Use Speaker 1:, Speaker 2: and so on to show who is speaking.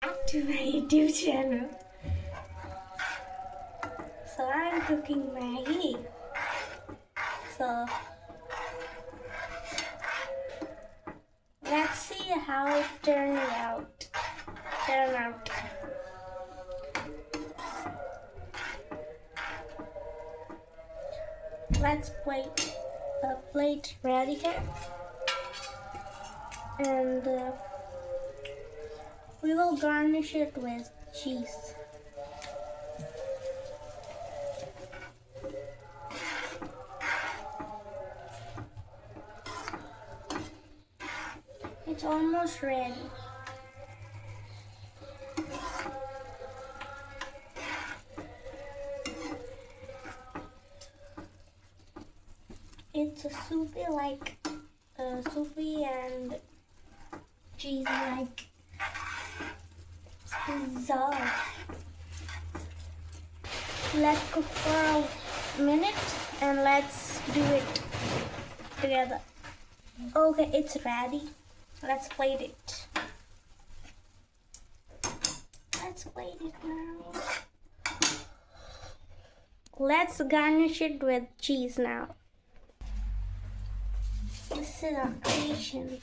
Speaker 1: Back to my YouTube channel. So I'm cooking Maggi. So let's see how it turns out. Let's plate a plate ready here, and we will garnish it with cheese. It's almost ready. It's a soupy and cheesy like pizza. Let's cook for a minute and let's do it together. Okay, it's ready. Let's plate it. Let's plate it now. Let's garnish it with cheese now. This is our creation.